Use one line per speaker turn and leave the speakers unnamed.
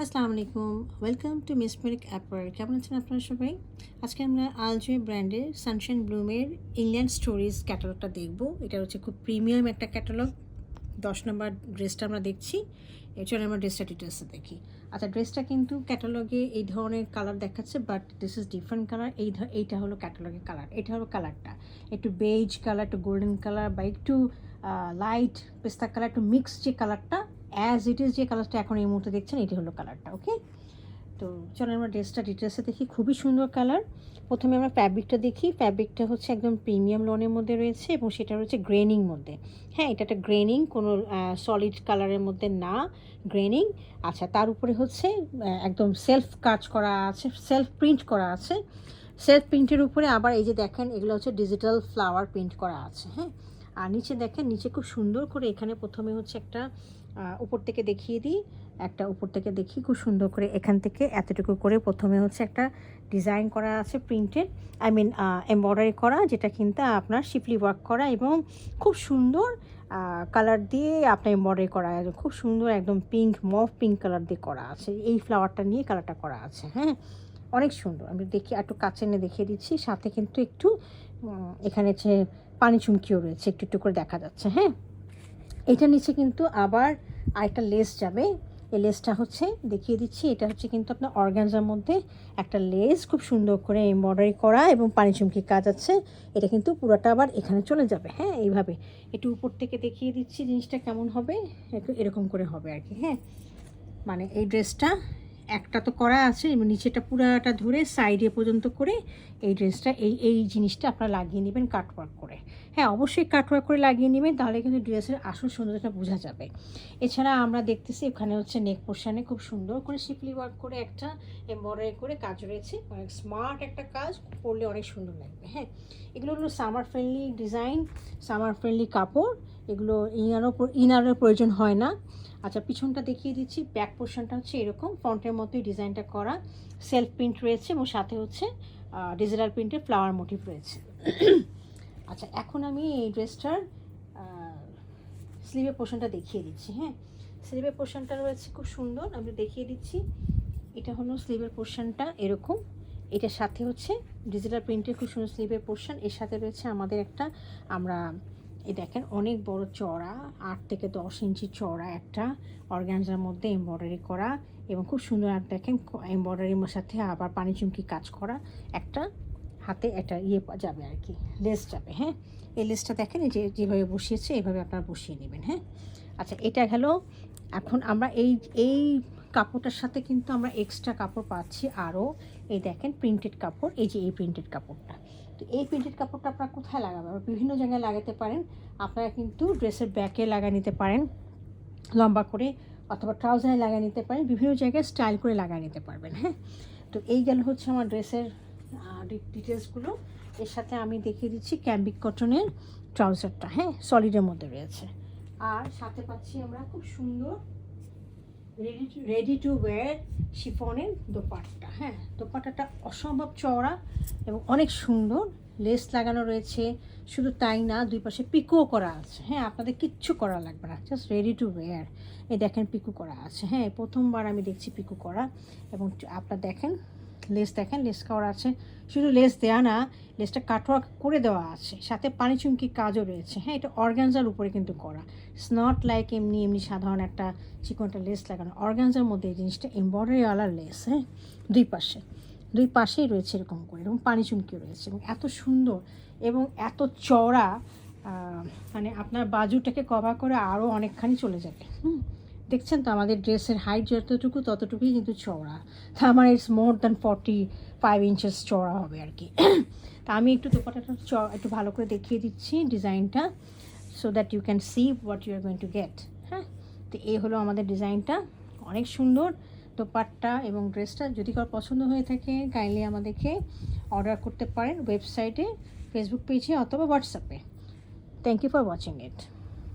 আসসালামু আলাইকুম, welcome to miss Mirik apparel. কেমন আছেন আপনারা সবাই? আজকে আমরা আলজয় ব্র্যান্ডের সানশাইন ব্লুমের ইংল্যান্ড স্টোরিজ ক্যাটালগটা দেখব। এটা হচ্ছে খুব প্রিমিয়াম একটা ক্যাটালগ। 10 নম্বর ড্রেসটা আমরা দেখছি। চলে আমরা ড্রেসটা ডিটেলসে দেখি। আচ্ছা, ড্রেসটা কিন্তু ক্যাটালগে এই ধরনের কালার দেখাচ্ছে, but this is different colour. এইটা হলো ক্যাটালগের কালার। এটা হলো কালারটা একটু বেজ কালার, একটু গোল্ডেন কালার বা একটু লাইট পেস্তা কালার, একটু মিক্স যে কালারটা, অ্যাজ ইট ইজ যে কালারটা এখন এই মুহূর্তে দেখছেন, এটি হলো কালারটা। ওকে, তো চলেন আমরা ড্রেসটা ডিটেলসে দেখি। খুবই সুন্দর কালার। প্রথমে আমরা ফ্যাব্রিকটা দেখি। ফ্যাব্রিকটা হচ্ছে একদম প্রিমিয়াম লোনের মধ্যে রয়েছে এবং সেটা হচ্ছে গ্রেনিং মধ্যে। হ্যাঁ, এটা একটা গ্রেনিং, কোনো সলিড কালারের মধ্যে না, গ্রেনিং। আচ্ছা, তার উপরে হচ্ছে একদম সেলফ কাজ করা আছে, সেলফ প্রিন্ট করা আছে। সেলফ প্রিন্টের উপরে আবার এই যে দেখেন, এগুলো হচ্ছে ডিজিটাল ফ্লাওয়ার প্রিন্ট করা আছে। হ্যাঁ, আর নিচে দেখেন, নিচে খুব সুন্দর করে এখানে প্রথমে হচ্ছে একটা উপর থেকে দেখিয়ে দিই, একটা উপর থেকে দেখি খুব সুন্দর করে এখান থেকে এতটুকু করে প্রথমে হচ্ছে একটা ডিজাইন করা আছে প্রিন্টেড, এমব্রয়ডারি করা, যেটা কিন্তু আপনার শিপলি ওয়ার্ক করা এবং খুব সুন্দর কালার দিয়ে আপনার এমব্রয়ডারি করা আছে। খুব সুন্দর একদম পিঙ্ক, মভ পিঙ্ক কালার দিয়ে করা আছে। এই ফ্লাওয়ারটা নিয়ে কালারটা করা আছে। হ্যাঁ, অনেক সুন্দর। আমি দেখি, একটু কাছে এনে দেখিয়ে দিচ্ছি। সাথে কিন্তু একটু এখানে হচ্ছে পানি চুমকিও রয়েছে, একটু একটু করে দেখা যাচ্ছে। হ্যাঁ, এটা নিচে কিন্তু আবার আরেকটা লেস যাবে। এই লেসটা হচ্ছে দেখিয়ে দিচ্ছি, এটা হচ্ছে কিন্তু আপনার অর্গানজার মধ্যে একটা লেস, খুব সুন্দর করে এমব্রয়ডারি করা এবং পানি চুমকি কাজ আছে। এটা কিন্তু পুরোটা আবার এখানে চলে যাবে। হ্যাঁ, এইভাবে একটু উপর থেকে দেখিয়ে দিচ্ছি জিনিসটা কেমন হবে। একটু এরকম করে হবে আর কি। হ্যাঁ, মানে এই ড্রেসটা একটা তো করা আছে এবং নিচেটা পুরাটা ধরে সাইডে পর্যন্ত করে এই ড্রেসটা এই জিনিসটা আপনারা লাগিয়ে নেবেন কাটওয়ার্ক করে। হ্যাঁ, অবশ্যই কাটওয়ার্ক করে লাগিয়ে নেবেন, তাহলে কিন্তু ড্রেসের আসল সৌন্দর্যটা বোঝা যাবে। এছাড়া আমরা দেখতেছি ওখানে হচ্ছে নেক পোর্শনে খুব সুন্দর করে শিপলি ওয়ার্ক করে একটা এমব্রয়ডারি করে কাজ রয়েছে। অনেক স্মার্ট একটা কাজ, পরলে অনেক সুন্দর লাগবে। হ্যাঁ, এগুলো হলো summer friendly design, summer friendly কাপড়। এগুলো ইনারের প্রয়োজন হয় না। আচ্ছা, পিছনটা দেখিয়ে দিচ্ছি। ব্যাক পোর্শনটা হচ্ছে এরকম ফ্রন্টের মতোই ডিজাইনটা করা, সেলফ প্রিন্ট রয়েছে এবং সাথে হচ্ছে ডিজিটাল প্রিন্টের ফ্লাওয়ার মোটিভ রয়েছে। আচ্ছা, এখন আমি এই ড্রেসটার স্লিভের পোর্শনটা দেখিয়ে দিচ্ছি। হ্যাঁ, স্লিভের পোর্শনটা রয়েছে খুব সুন্দর, আমি দেখিয়ে দিচ্ছি। এটা হলো স্লিভের পোর্শনটা এরকম। এটার সাথে হচ্ছে ডিজিটাল প্রিন্টের খুব সুন্দর স্লিভের পোর্শন। এর সাথে রয়েছে আমাদের একটা, আমরা এই দেখেন অনেক বড় চওড়া, 8 থেকে 10 ইঞ্চি চওড়া একটা অর্গানজার মধ্যে এমব্রয়ডারি করা এবং খুব সুন্দর। আর দেখেন এমব্রয়ডারির সাথে আবার পানি চুমকি কাজ করা একটা হাতে একটা যাবে আর কি, লেস যাবে। হ্যাঁ, এই লেসটা দেখেন এই যে যেভাবে বসিয়েছে এভাবে আপনারা বসিয়ে নেবেন। হ্যাঁ, আচ্ছা, এটা গেল। এখন আমরা এই কাপড়টার সাথে কিন্তু আমরা এক্সট্রা কাপড় পাচ্ছি আরও। এই দেখেন প্রিন্টেড কাপড়, এই যে এই প্রিন্টেড কাপড়টা। তো এই প্রিন্টেড কাপড়টা আপনারা কোথায় লাগাবেন? বিভিন্ন জায়গায় লাগাতে পারেন। আপনারা কিন্তু ড্রেসের ব্যাকে লাগিয়ে নিতে পারেন লম্বা করে, অথবা ট্রাউজারে লাগিয়ে নিতে পারেন, বিভিন্ন জায়গায় স্টাইল করে লাগিয়ে নিতে পারবেন। হ্যাঁ, তো এই গেল হচ্ছে আমার ড্রেসের ডিটেলসগুলো। এর সাথে আমি দেখিয়ে দিচ্ছি ক্যাম্বিক কটনের ট্রাউজারটা। হ্যাঁ, সলিডের মধ্যে রয়েছে। আর সাথে পাচ্ছি আমরা খুব সুন্দর রেডি টু ওয়্যার শিফনের দোপাট্টা। হ্যাঁ, দোপাট্টাটা অসম্ভব চওড়া এবং অনেক সুন্দর, লেস লাগানো রয়েছে। শুধু তাই না, দুই পাশে পিকো করা আছে। হ্যাঁ, আপনাদের কিচ্ছু করা লাগবে না, জাস্ট রেডি টু ওয়্যার। এই দেখেন পিকো করা আছে। হ্যাঁ, প্রথমবার আমি দেখছি পিকো করা। এবং আপনার দেখেন লেস, দেখেন লেস করা আছে। শুধু লেস দেওয়া না, লেসটা কাটওয়ার্ক করে দেওয়া আছে, সাথে পানি চুমকি কাজও রয়েছে। হ্যাঁ, এটা অর্গানজার উপরে কিন্তু করা, ইটস নট লাইক এমনি সাধারণ একটা চিকনটা লেস লাগানো। অর্গানজার মধ্যে এই জিনিসটা এমব্রয়ডারিওয়ালা লেস। হ্যাঁ, দুই পাশেই রয়েছে এরকম করে, এবং পানি চুমকি রয়েছে এবং এত সুন্দর এবং এত চওড়া, মানে আপনার বাজুটাকে কভার করে আরও অনেকখানি চলে যাবে। দেখছেন তো আমাদের ড্রেসের হাইট যতটুকু ততটুকুই কিন্তু চওড়া। তা আমার ইটস মোর দ্যান 45 ইঞ্চেস চওড়া হবে আর কি। তা আমি একটু দোপাট্টাটা একটু ভালো করে দেখিয়ে দিচ্ছি ডিজাইনটা, so that you can see what you are going to get. হ্যাঁ, তো এই হলো আমাদের ডিজাইনটা, অনেক সুন্দর দোপাট্টা এবং ড্রেসটা। যদি কারো পছন্দ হয়ে থাকে কাইন্ডলি আমাদেরকে অর্ডার করতে পারেন ওয়েবসাইটে, ফেসবুক পেজে অথবা হোয়াটসঅ্যাপে। Thank you for watching it.